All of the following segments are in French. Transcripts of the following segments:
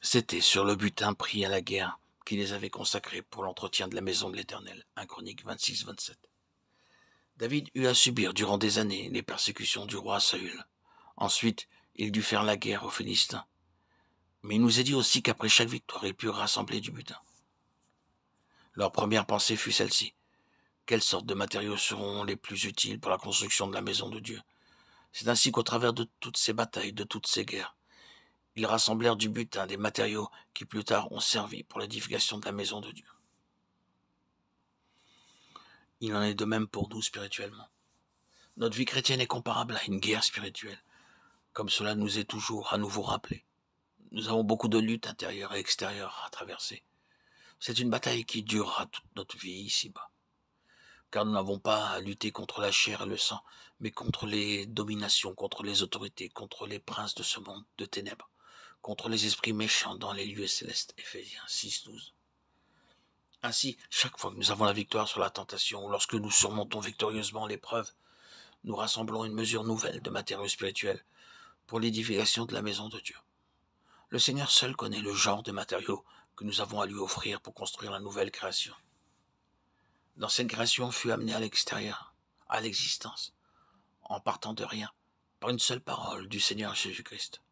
C'était sur le butin pris à la guerre qui les avait consacrés pour l'entretien de la maison de l'Éternel. 1 Chroniques 26-27. David eut à subir durant des années les persécutions du roi Saül. Ensuite, il dut faire la guerre aux Philistins. Mais il nous est dit aussi qu'après chaque victoire, ils purent rassembler du butin. Leur première pensée fut celle-ci. Quelles sortes de matériaux seront les plus utiles pour la construction de la maison de Dieu? C'est ainsi qu'au travers de toutes ces batailles, de toutes ces guerres, ils rassemblèrent du butin, des matériaux qui plus tard ont servi pour l'édification de la maison de Dieu. Il en est de même pour nous spirituellement. Notre vie chrétienne est comparable à une guerre spirituelle, comme cela nous est toujours à nouveau rappelé. Nous avons beaucoup de luttes intérieures et extérieures à traverser. C'est une bataille qui durera toute notre vie ici-bas, car nous n'avons pas à lutter contre la chair et le sang, mais contre les dominations, contre les autorités, contre les princes de ce monde de ténèbres, contre les esprits méchants dans les lieux célestes. Éphésiens 6-12. Ainsi, chaque fois que nous avons la victoire sur la tentation, ou lorsque nous surmontons victorieusement l'épreuve, nous rassemblons une mesure nouvelle de matériaux spirituels pour l'édification de la maison de Dieu. Le Seigneur seul connaît le genre de matériaux que nous avons à lui offrir pour construire la nouvelle création. L'ancienne création fut amenée à l'extérieur, à l'existence, en partant de rien, par une seule parole du Seigneur Jésus-Christ.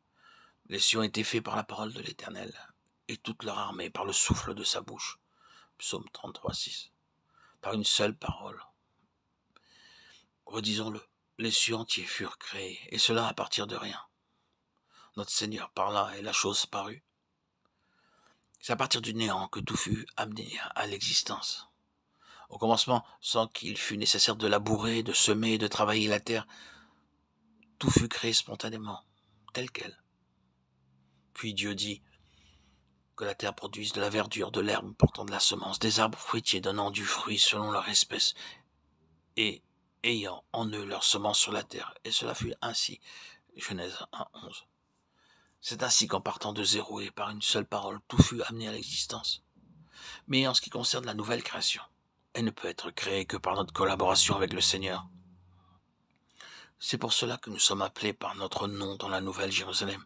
Les cieux ont été faits par la parole de l'Éternel, et toute leur armée par le souffle de sa bouche. Psaume 33-6. Par une seule parole. Redisons-le, les cieux entiers furent créés, et cela à partir de rien. Notre Seigneur parla et la chose parut. C'est à partir du néant que tout fut amené à l'existence. Au commencement, sans qu'il fût nécessaire de labourer, de semer, de travailler la terre, tout fut créé spontanément, tel quel. Puis Dieu dit que la terre produise de la verdure, de l'herbe portant de la semence, des arbres fruitiers donnant du fruit selon leur espèce, et ayant en eux leur semence sur la terre. Et cela fut ainsi. Genèse 1-11. C'est ainsi qu'en partant de zéro et par une seule parole, tout fut amené à l'existence. Mais en ce qui concerne la nouvelle création, elle ne peut être créée que par notre collaboration avec le Seigneur. C'est pour cela que nous sommes appelés par notre nom dans la Nouvelle Jérusalem.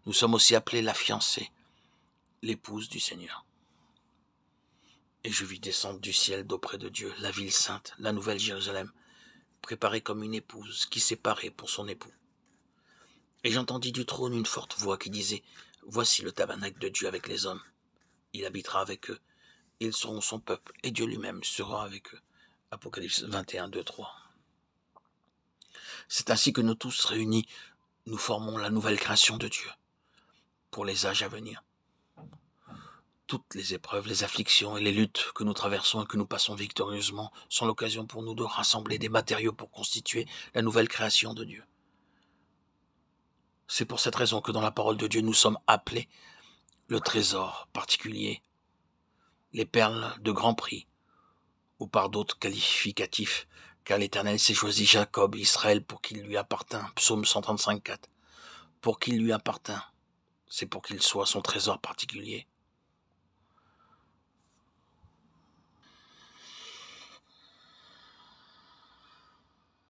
Nous sommes aussi appelés la fiancée, l'épouse du Seigneur. Et je vis descendre du ciel d'auprès de Dieu la ville sainte, la Nouvelle Jérusalem, préparée comme une épouse qui s'est parée pour son époux. Et j'entendis du trône une forte voix qui disait « Voici le tabernacle de Dieu avec les hommes. Il habitera avec eux. Ils seront son peuple, et Dieu lui-même sera avec eux. » Apocalypse 21, 2, 3. C'est ainsi que nous tous réunis, nous formons la nouvelle création de Dieu pour les âges à venir. Toutes les épreuves, les afflictions et les luttes que nous traversons et que nous passons victorieusement sont l'occasion pour nous de rassembler des matériaux pour constituer la nouvelle création de Dieu. C'est pour cette raison que dans la parole de Dieu, nous sommes appelés le trésor particulier, les perles de grand prix, ou par d'autres qualificatifs, car l'Éternel s'est choisi Jacob et Israël pour qu'il lui appartint. Psaume 135, 4. Pour qu'il lui appartint, c'est pour qu'il soit son trésor particulier.